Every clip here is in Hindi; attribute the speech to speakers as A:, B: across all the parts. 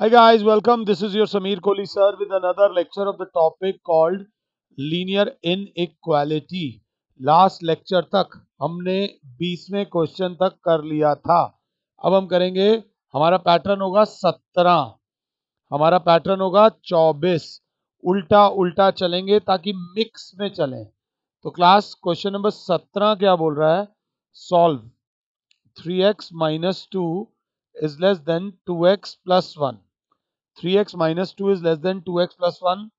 A: Hi guys, welcome. This is your Sameer Kohli sir with another lecture of the topic called linear inequality. Last lecture तक हमने 20वें क्वेश्चन तक कर लिया था. अब हम करेंगे, हमारा पैटर्न होगा 17, हमारा पैटर्न होगा 24. उल्टा उल्टा चलेंगे ताकि मिक्स में चलें. तो क्लास क्वेश्चन नंबर 17 क्या बोल रहा है? Solve 3x minus 2 is less than 2x plus 1. 3x minus two is less than 2x plus one.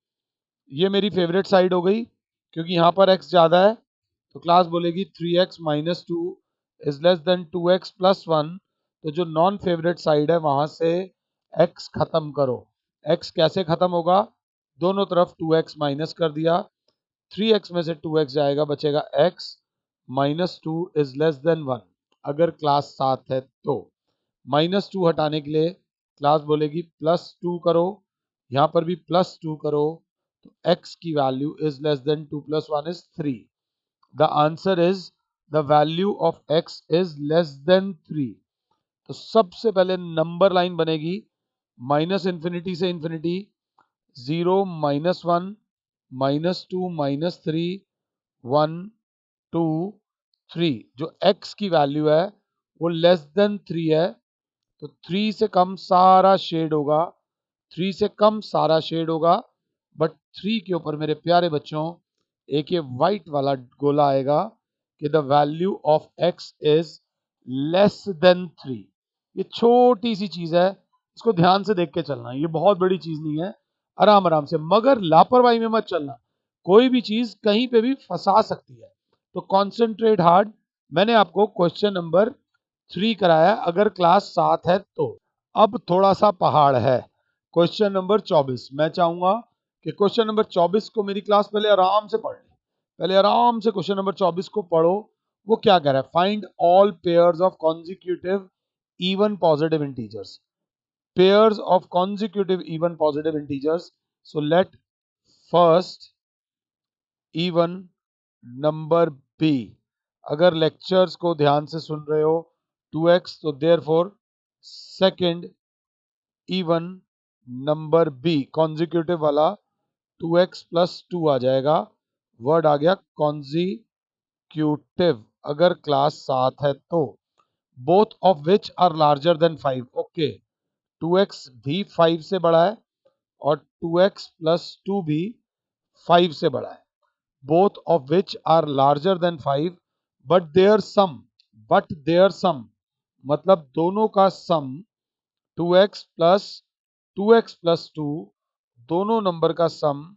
A: ये मेरी फेवरेट साइड हो गई क्योंकि यहाँ पर x ज़्यादा है. तो क्लास बोलेगी 3x minus two is less than 2x plus one. तो जो नॉन फेवरेट साइड है वहाँ से x खत्म करो. x कैसे खत्म होगा? दोनों तरफ 2x माइनस कर दिया. 3x में से 2x जाएगा, बचेगा x minus two is less than one. अगर क्लास 7 है तो माइनस टू हटाने के लिए क्लास बोलेगी प्लस टू करो. यहाँ पर भी प्लस टू करो. तो x की value is less than two plus one is three. The answer is the value of x is less than three. तो सबसे पहले नंबर लाइन बनेगी माइनस इन्फिनिटी से infinity. 0 minus one minus two minus three 1 2 3. जो x की वैल्यू है वो लेस देन थ्री है. तो 3 से कम सारा शेड होगा, 3 से कम सारा शेड होगा. बट 3 के ऊपर मेरे प्यारे बच्चों एक ये वाइट वाला गोला आएगा कि the value of x is less than three. ये छोटी सी चीज है, इसको ध्यान से देख के चलना. ये बहुत बड़ी चीज नहीं है, आराम आराम से, मगर लापरवाही में मत चलना. कोई भी चीज कहीं पे भी फंसा सकती है. तो कॉन्सेंट्रेट हार्ड. मैंने आपको क्वेश्चन नंबर 3 कराया अगर क्लास 7 है तो. अब थोड़ा सा पहाड़ है. Question number 24. मैं चाहूंगा कि क्वेश्चन नंबर 24 को मेरी क्लास पहले आराम से पढ़ ले. पहले आराम से क्वेश्चन नंबर 24 को पढ़ो. वो क्या कह रहा है? Find all pairs of consecutive even positive integers. Pairs of consecutive even positive integers. So let first even number be. अगर लेक्चर्स को ध्यान से सुन रहे हो 2x, तो therefore second even number be consecutive वाला 2x प्लस टू आ जाएगा. वर्ड आ गया कॉन्जिक्यूटिव अगर क्लास 7 है तो. Both of which are larger than 5. Okay, 2x भी 5 से बड़ा है और 2x प्लस टू भी 5 से बड़ा है. both of which are larger than 5 but their sum मतलब दोनों का सम 2x प्लस टू, दोनों नंबर का सम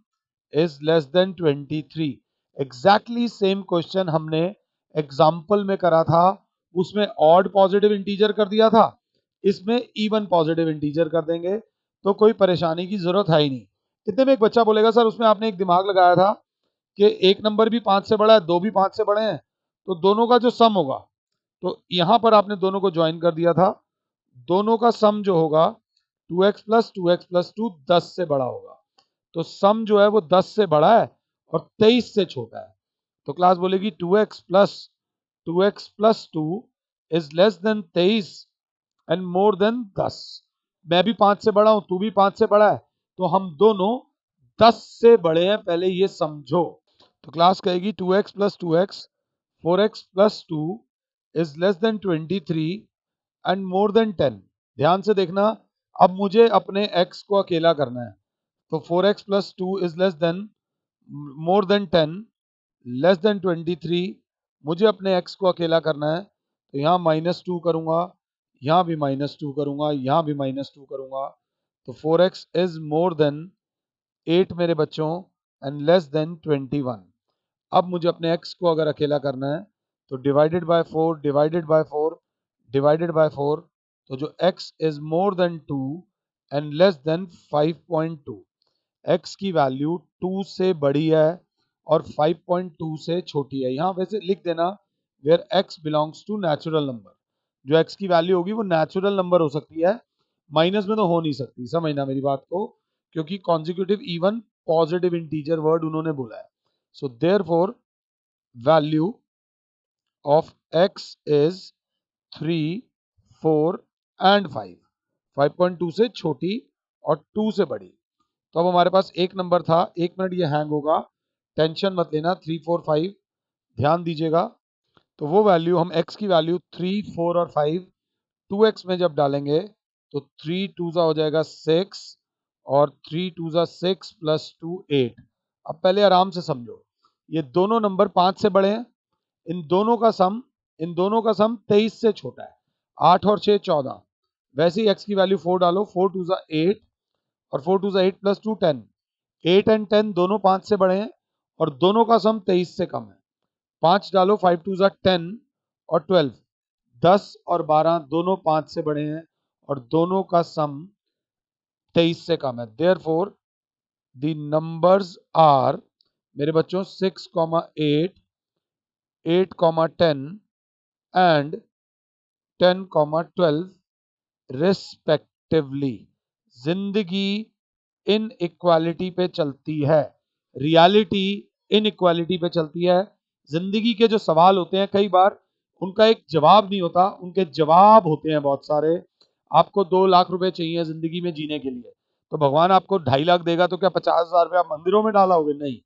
A: is less than 23. Exactly same question हमने एग्जाम्पल में करा था. उसमें ऑड पॉजिटिव इंटीजर कर दिया था, इसमें इवन पॉजिटिव इंटीजर कर देंगे. तो कोई परेशानी की जरूरत है ही नहीं. कितने में एक बच्चा बोलेगा सर उसमें आपने एक दिमाग लगाया था कि एक नंबर भी 5 से बड़ा है, दो भी 5 से बड़े हैं, तो दोनों का जो सम होगा, तो यहां पर आपने दोनों को ज्वाइन कर दिया था. दोनों का सम जो होगा 2x प्लस टू 10 से बड़ा होगा. तो सम जो है वो 10 से बड़ा है और 23 से छोटा है. तो क्लास बोलेगी 2x plus two is less than 23 and more than 10. मैं भी 5 से बड़ा हूं, तू भी 5 से बड़ा है, तो हम दोनों 10 से बड़े हैं, पहले ये समझो. तो क्लास कहेगी 2x plus two x 4x plus two is less than 23 and more than 10. ध्यान से देखना, अब मुझे अपने x को अकेला करना है. तो 4x plus two is less than more than 10 less than 23. मुझे अपने x को अकेला करना है, तो यहाँ माइनस टू करूंगा, यहाँ भी माइनस टू करूंगा, यहाँ भी माइनस टू करूंगा. तो 4x इज मोर देन 8 मेरे बच्चों एंड लेस देन 21. अब मुझे अपने x को अगर अकेला करना है तो divided by 4 divided by 4 divided by 4. तो जो x is more then 2 and less then 5.2. x की वैल्यू 2 से बड़ी है और 5.2 से छोटी है. यहाँ वैसे लिख देना where x belongs to natural number. जो x की वैल्यू होगी वो नेचुरल नंबर हो सकती है, माइनस में तो हो नहीं सकती. समझना मेरी बात को, क्योंकि consecutive even positive integer word उन्होंने बोला है. So therefore value of x is 3 4 and 5. 5.2 से छोटी और 2 से बड़ी। तो अब हमारे पास एक नंबर था, 1 मिनट ये हैंग होगा, टेंशन मत लेना, 3 4 5 ध्यान दीजिएगा। तो वो वैल्यू हम x की वैल्यू 3 4 और 5 2x में जब डालेंगे तो 3 2 हो जाएगा 6 और 3 2 6 प्लस 2 8। अब पहले आराम से समझो, ये दोनों नंबर 5 से बड़े हैं, इन दोनों का सम 23 से छोटा है। 8 और 6 14, वैसे ही x की वैल्यू 4 डालो, 4 2 8 और 4 2 8 प्लस 2 10। 8 एंड 10 दोनों 5 से बड़े हैं और दोनों का सम 23 से कम है। 5 डालो, 5 2 10 और 12, 10 और 12 दोनों 5 से बड़े हैं और दोनों का सम 23 से कम है। देयरफॉर द नंबर्स आर, मेरे बच्चों, 6, 8, 8, 10 एंड 10, 12 रिस्पेक्टिवली। जिंदगी इन इक्वालिटी पे चलती है, रियलिटी इन इक्वालिटी पे चलती है। जिंदगी के जो सवाल होते हैं कई बार उनका एक जवाब नहीं होता, उनके जवाब होते हैं बहुत सारे। आपको 2 लाख रुपए चाहिए जिंदगी में जीने के लिए, तो भगवान आपको 2.5 लाख देगा, तो क्या 50,000 रुपया मंदिरों में डालोगे? नहीं,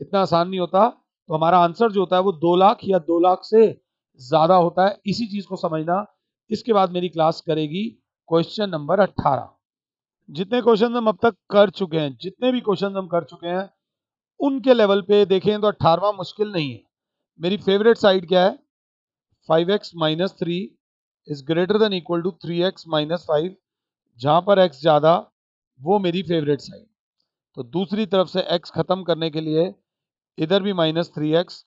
A: इतना आसान नहीं होता। तो हमारा आंसर जो होता है वो 2 लाख या 2 लाख से ज्यादा होता है, इसी चीज को समझना। इसके बाद मेरी क्लास करेगी क्वेश्चन नंबर 18। जितने क्वेश्चन हम अब तक कर चुके हैं, जितने भी क्वेश्चन हम कर चुके हैं उनके लेवल पे देखें तो 18वां मुश्किल नहीं है। मेरी फेवरेट साइड क्या है? 5x minus 3 is greater than equal to 3x minus 5। जहां पर x ज्यादा वो मेरी फेवरेट साइड। तो दूसरी तरफ से x खत्म करने के लिए इधर भी माइनस 3x,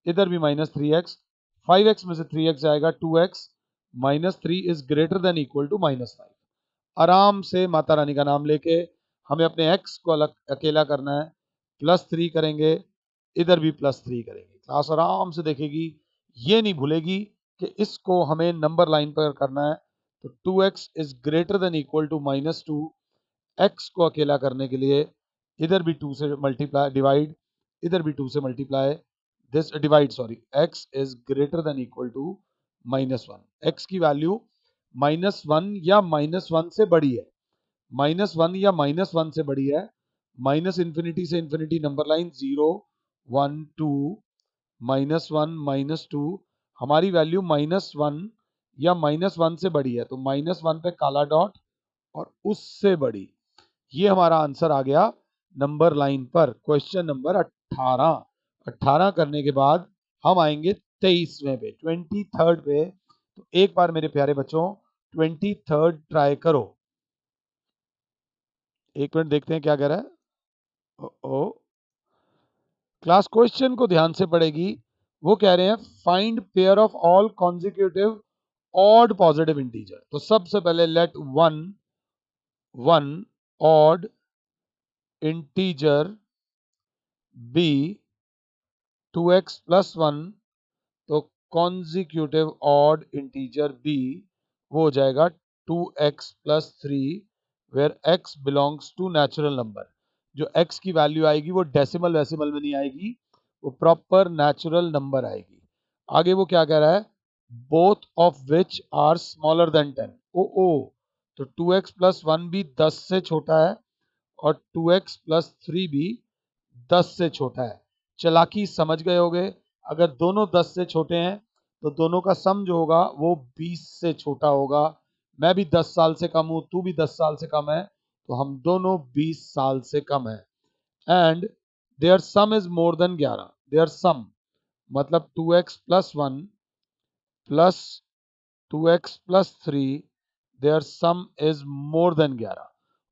A: इधर भी माइनस 3x, 5x में से 3x जाएगा, 2x minus 3 is greater than equal to minus 5। आराम से माता रानी का नाम लेके हमें अपने x को अलग अकेला करना है। +3 करेंगे, इधर भी +3 करेंगे। क्लास आराम से देखेगी, ये नहीं भूलेगी कि इसको हमें नंबर लाइन पर करना है। तो 2x is greater than equal to -2। x को अकेला करने के लिए इधर भी 2 से मल्टीप्लाई डिवाइड, इधर भी 2 से multiply, this divide sorry, x is greater than equal to -1। x की वैल्यू -1 या -1 से बड़ी है, -1 या -1 से बड़ी है। माइनस इन्फिनिटी से इन्फिनिटी नंबर लाइन 0 1 2 -1 -2, हमारी वैल्यू -1 या -1 से बड़ी है, तो -1 पे काला डॉट और उससे बड़ी। ये हमारा आंसर आ गया नंबर लाइन पर, क्वेश्चन नंबर 18। 18 करने के बाद हम आएंगे 23वें पे, 23rd पे। तो एक बार मेरे प्यारे बच्चों 23rd ट्राई करो। 1 मिनट देखते हैं क्या कह रहा है। ओ क्लास क्वेश्चन को ध्यान से पढ़ेगी। वो कह रहे हैं find pair of all consecutive odd positive integer. तो सबसे पहले let one odd integer be 2x plus 1। तो कॉन्जिक्यूटिव ऑड इंटीजर बी वो हो जाएगा 2x plus 3, where x belongs to natural number. जो x की वैल्यू आएगी वो डेसिमल वेसिमल में नहीं आएगी, वो प्रॉपर नेचुरल नंबर आएगी। आगे वो क्या कह रहा है? Both of which are smaller than 10। ओ तो 2x प्लस 1 भी 10 से छोटा है और 2x प्लस 3 भी 10 से छोटा है। चालाकी समझ गए होगे, अगर दोनों 10 से छोटे हैं तो दोनों का सम जो होगा वो 20 से छोटा होगा। मैं भी 10 साल से कम हूं, तू भी 10 साल से कम है, तो हम दोनों 20 साल से कम है। And their sum is more than 11। Their sum मतलब 2x plus 1 plus 2x plus 3, their sum is more than 11।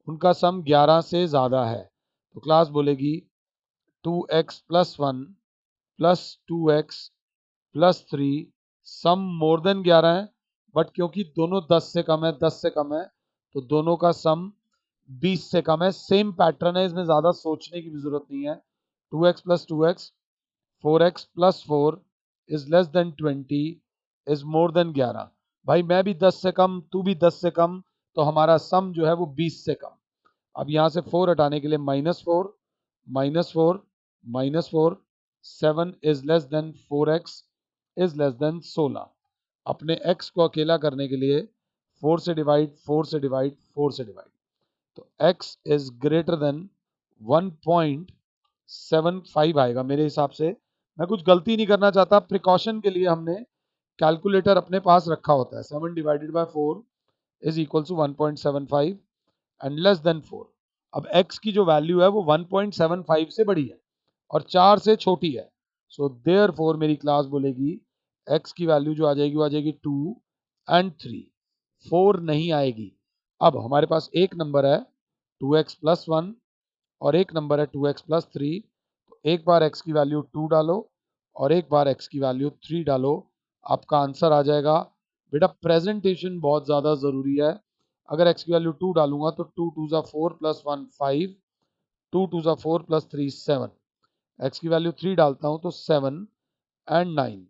A: उनका सम 11 से ज्यादा है। तो क्लास बोलेगी 2x plus 1 plus 2x plus 3 सम मोर देन 11 है, बट क्योंकि दोनों 10 से कम है, 10 से कम है, तो दोनों का सम 20 से कम है। सेम पैटर्न है, इसमें ज्यादा सोचने की भी जरूरत नहीं है। 2x plus 2x, 4x plus 4 is less than 20 is more than 11। भाई मैं भी 10 से कम, तू भी 10 से कम, तो हमारा सम जो है वो 20 से कम। अब यहां से 4 हटाने के लिए -4 -4 -4, 7 is less than 4x is less than 16। अपने x को अकेला करने के लिए 4 से डिवाइड, 4 से डिवाइड, 4 से डिवाइड। तो x इज ग्रेटर देन 1.75 आएगा मेरे हिसाब से। मैं कुछ गलती नहीं करना चाहता, प्रिकॉशन के लिए हमने कैलकुलेटर अपने पास रखा होता है। 7 divided by 4 is equal to 1.75 and less than 4। अब x की जो वैल्यू है वो 1.75 से बड़ी है और 4 से छोटी है। सो देयरफॉर मेरी क्लास बोलेगी x की वैल्यू जो आ जाएगी वो आ जाएगी 2 एंड 3, 4 नहीं आएगी। अब हमारे पास एक नंबर है 2x प्लस 1 और एक नंबर है 2x प्लस 3। तो एक बार x की वैल्यू 2 डालो और एक बार x की वैल्यू 3 डालो, आपका आंसर आ जाएगा। बेटा प्रेजेंटेशन बहुत ज़्यादा ज़रूरी है। अगर x की वैल्यू 2 डालूंगा तो 2 2 ज़ा 4 प्लस 1 5, 2 2 ज़ा 4 प्लस 3 7, x की वैल्यू 3 डालता हूं तो 7 and 9।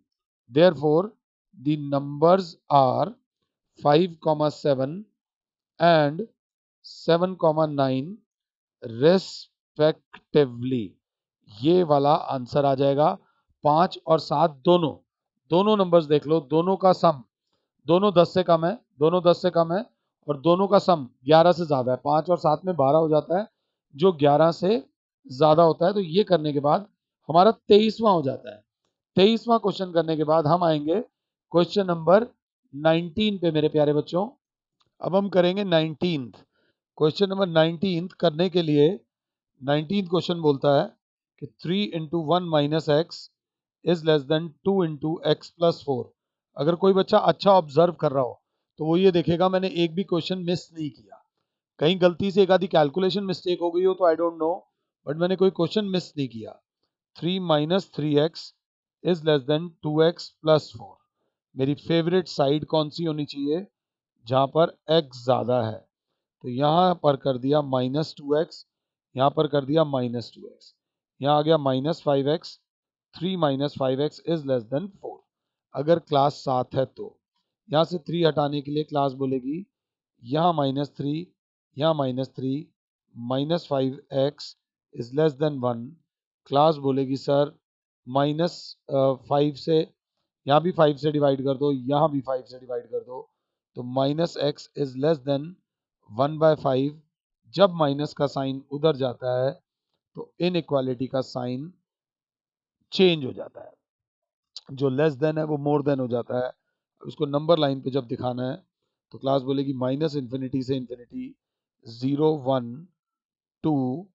A: Therefore the numbers are 5,7 and 7,9 respectively. ये वाला आंसर आ जाएगा। 5 और 7 दोनों दोनों नंबर्स देख लो, दोनों का सम, दोनों 10 से कम है, दोनों 10 से कम है और दोनों का सम 11 से ज्यादा है। 5 और 7 में 12 हो जाता है जो 11 से ज्यादा होता है। तो ये करने के बाद हमारा 23वां हो जाता है। 23वां क्वेश्चन करने के बाद हम आएंगे क्वेश्चन नंबर 19 पे मेरे प्यारे बच्चों। अब हम करेंगे 19th क्वेश्चन। नंबर 19th करने के लिए 19th क्वेश्चन बोलता है कि 3 into 1 minus x is less than 2 into x plus 4। अगर कोई बच्चा अच्छा ऑब्जर्व कर रहा हो तो वो ये देखेगा मैंने एक भी क्वेश्चन मिस नहीं किया। कहीं गलती से एक आधी कैलकुलेशन मिस्टेक हो गई हो तो आई डोंट नो, बट मैंने कोई क्वेश्चन मिस नहीं किया। 3 minus 3x is less than 2x plus 4। मेरी फेवरेट साइड कौन सी होनी चाहिए? जहां पर x ज्यादा है। तो यहाँ पर कर दिया -2x, यहाँ पर कर दिया -2x, यहाँ आ गया -5x। 3 -5x is less than 4। अगर क्लास 7 है तो यहाँ से 3 हटाने के लिए क्लास बोलेगी यहाँ -3, यहाँ -3, -5x is less than 1। Class बोलेगी सर -5 से, यहाँ भी 5 से डिवाइड कर दो, यहाँ भी 5 से डिवाइड कर दो, तो -x इज लेस देन 1/5। जब माइनस का साइन उधर जाता है तो इनइक्वालिटी का साइन चेंज हो जाता है। जो लेस देन है वो मोर देन हो जाता है। उसको नंबर लाइन पे जब दिखाना है तो क्लास बोलेगी माइनस इन्फिनिटी से इन्फिनिटी, 0 1 2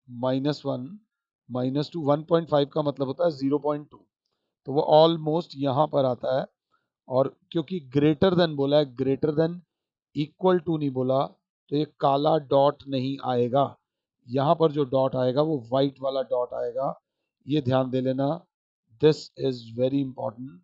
A: -1 -2। 1.5 का मतलब होता है 0.2, तो वो ऑलमोस्ट यहाँ पर आता है। और क्योंकि ग्रेटर देन बोला है, ग्रेटर देन इक्वल टू नहीं बोला, तो ये काला डॉट नहीं आएगा। यहाँ पर जो डॉट आएगा वो वाइट वाला डॉट आएगा, ये ध्यान दे लेना। This is very important.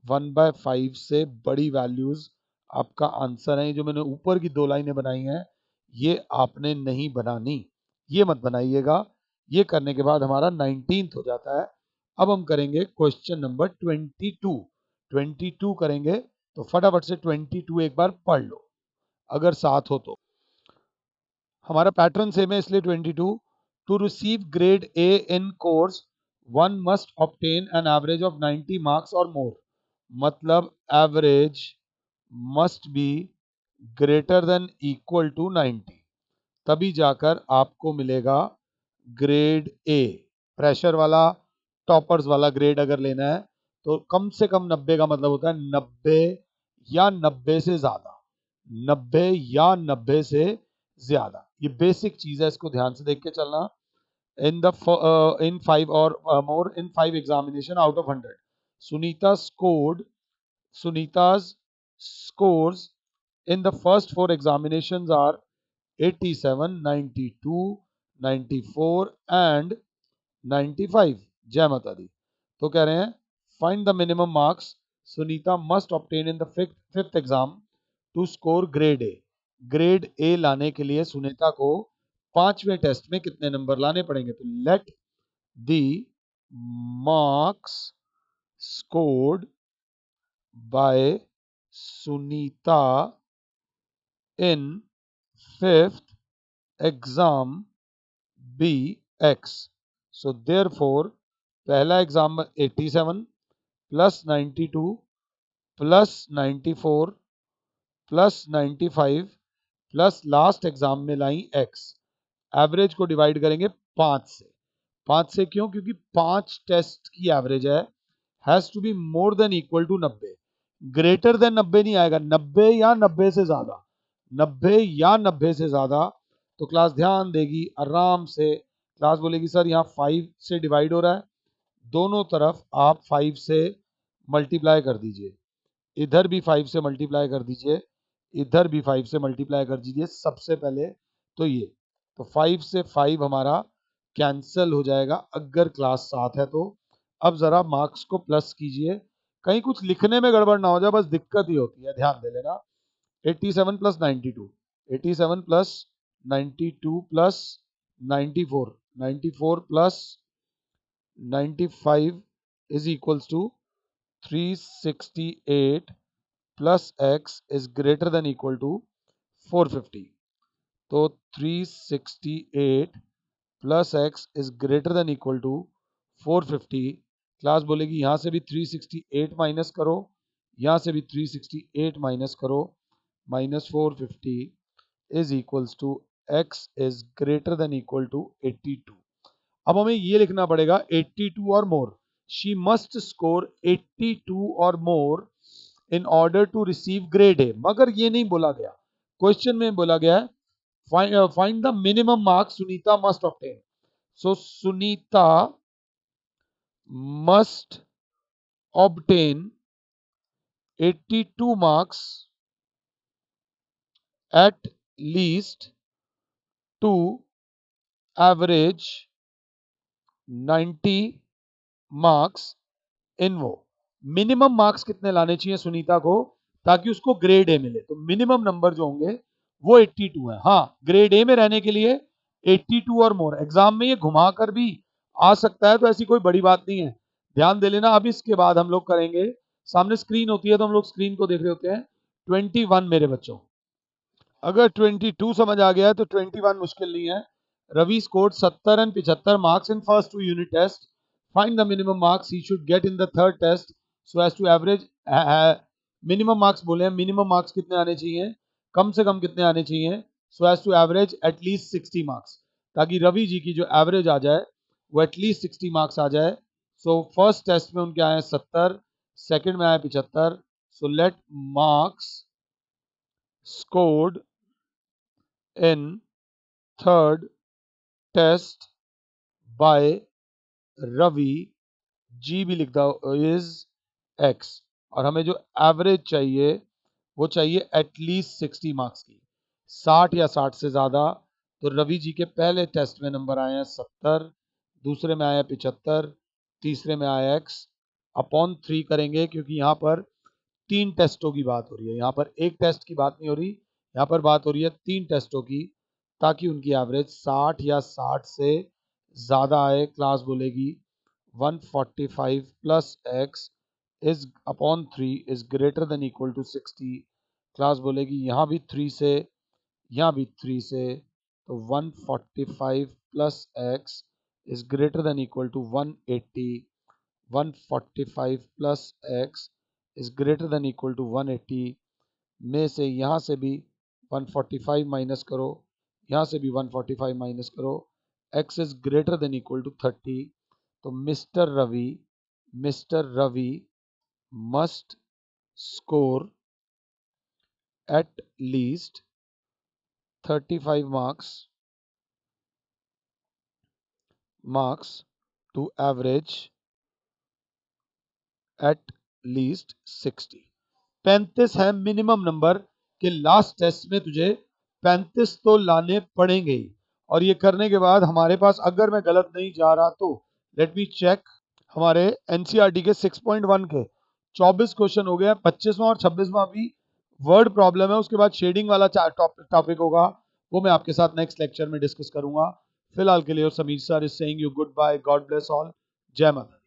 A: 1/5 से बड़ी वैल्यूज आपका आंसर है। जो मैंने ऊपर की दो लाइनें बनाई हैं ये आपने नहीं बनानी, ये मत बनाइएगा। ये करने के बाद हमारा 19th हो जाता है। अब हम करेंगे क्वेश्चन नंबर 22। 22 करेंगे तो फटाफट से 22 एक बार पढ़ लो अगर साथ हो तो। हमारा पैटर्न सेम है इसलिए 22। To receive grade A in course one must obtain an average of 90 marks or more. मतलब average must be greater than equal to 90, तभी जाकर आपको मिलेगा ग्रेड ए। प्रेशर वाला टॉपर्स वाला ग्रेड अगर लेना है तो कम से कम 90 का मतलब होता है 90 या 90 से ज्यादा, 90 या 90 से ज्यादा। ये बेसिक चीज है, इसको ध्यान से देख के चलना। इन द इन 5 और more in 5 examination out of 100 Sunita scored Sunita's scores in the first 4 examinations are 87, 92, 94 and 95। जय माता दी। तो कह रहे हैं find the minimum marks Sunita must obtain in the fifth exam to score grade A. Grade A लाने के लिए सुनीता को पांचवें टेस्ट में कितने नंबर लाने पड़ेंगे? तो let the marks scored by Sunita in fifth exam be x। so therefore पहला exam 87 plus 92 plus 94 plus 95 plus last exam में लाई x। एवरेज को डिवाइड करेंगे 5 से। 5 से क्यों? क्योंकि 5 टेस्ट की एवरेज है, has to be more than equal to 90। Greater than 90 नहीं आएगा, 90 या 90 से ज्यादा, 90 या 90 से ज्यादा। तो क्लास ध्यान देगी आराम से, क्लास बोलेगी सर यहाँ 5 से डिवाइड हो रहा है, दोनों तरफ आप 5 से मल्टीप्लाई कर दीजिए, इधर भी 5 से मल्टीप्लाई कर दीजिए, इधर भी 5 से मल्टीप्लाई कर दीजिए। सबसे पहले तो ये, तो 5 से 5 हमारा कैंसिल हो जाएगा अगर क्लास 7 है तो। अब जरा मार्क्स को प्लस कीजिए, कहीं कुछ लिखने में गड़बड़ ना हो जाए, बस दिक्कत ही होती है, ध्यान दे लेना। 87 plus 92, 87 plus 92 plus 94, 94 plus 95 is equals to 368 plus x is greater than equal to 450। तो 368 plus x is greater than equal to 450। Class बोलेगी यहाँ से भी 368 माइनस करो, यहाँ से भी 368 माइनस करो, minus 450 is equals to x is greater than equal to 82। अब हमें ये लिखना पड़ेगा 82 और मोर। शी मस्ट स्कोर 82 और more in order to receive grade A. मगर ये नहीं बोला गया, क्वेश्चन में बोला गया है find the minimum marks Sunita must obtain. So Sunita must obtain 82 marks at least to average 90 marks in वो। मिनिमम मार्क्स कितने लाने चाहिए सुनीता को ताकि उसको ग्रेड ए मिले? तो मिनिमम नंबर जो होंगे वो 82 है। हाँ, ग्रेड ए में रहने के लिए 82 और मोर। एग्जाम में ये घुमा कर भी आ सकता है, तो ऐसी कोई बड़ी बात नहीं है, ध्यान दे लेना। अब इसके बाद हम लोग करेंगे, सामने स्क्रीन होती है तो हम लोग स्क्रीन को देख रहे होते हैं। 21 मेरे बच्चों, अगर 22 समझ आ गया है तो 21 मुश्किल नहीं है। Ravi scored 70 and 75 marks in first 2 unit test. Find the minimum marks he should get in the third test so as to average. Minimum marks बोले हैं, मिनिमम मार्क्स कितने आने चाहिए, कम से कम कितने आने चाहिए, so as to average at least 60 marks, ताकि रवि जी की जो एवरेज आ जाए वो एटलीस्ट 60 मार्क्स आ जाए। सो फर्स्ट टेस्ट में उनके आए 70, सेकंड में आए 75। So let marks scored in third test by Ravi ji भी लिख दो इज x। और हमें जो एवरेज चाहिए वो चाहिए एटलीस्ट 60 मार्क्स की, 60 या 60 से ज्यादा। तो रवि जी के पहले टेस्ट में नंबर आए हैं 70, दूसरे में आया 75, तीसरे में आया x। अपॉन 3 करेंगे क्योंकि यहाँ पर 3 टेस्टों की बात हो रही है, यहाँ पर एक टेस्ट की बात नहीं हो रही, यहाँ पर बात हो रही है 3 टेस्टों की, ताकि उनकी एवरेज 60 या 60 से ज़्यादा आए। क्लास बोलेगी 145 plus x is upon 3 is greater than equal to 60। Class बोलेगी यहाँ भी 3 से, यहाँ भी 3 से, तो 145 plus x is greater than equal to 180। 145 plus x is greater than equal to 180 में से यहाँ से भी 145 माइनस करो, यहाँ से भी 145 माइनस करो, x is greater than equal to 30। तो mister Ravi must score at least 35 marks to average at least 60। 35 है मिनिमम नंबर के लास्ट टेस्ट में तुझे 35 तो लाने पड़ेंगे ही। और ये करने के बाद हमारे पास, अगर मैं गलत नहीं जा रहा तो लेट मी चेक, हमारे एनसीईआरटी के 6.1 के 24 क्वेश्चन हो गया। 25वां और 26वां भी वर्ड प्रॉब्लम है, उसके बाद शेडिंग वाला टॉपिक होगा, वो मैं आपके साथ नेक्स्ट लेक्चर में डिस्कस करूंगा। फिलहाल के लिए Sameer sir is saying you good bye, God bless all, जय माता।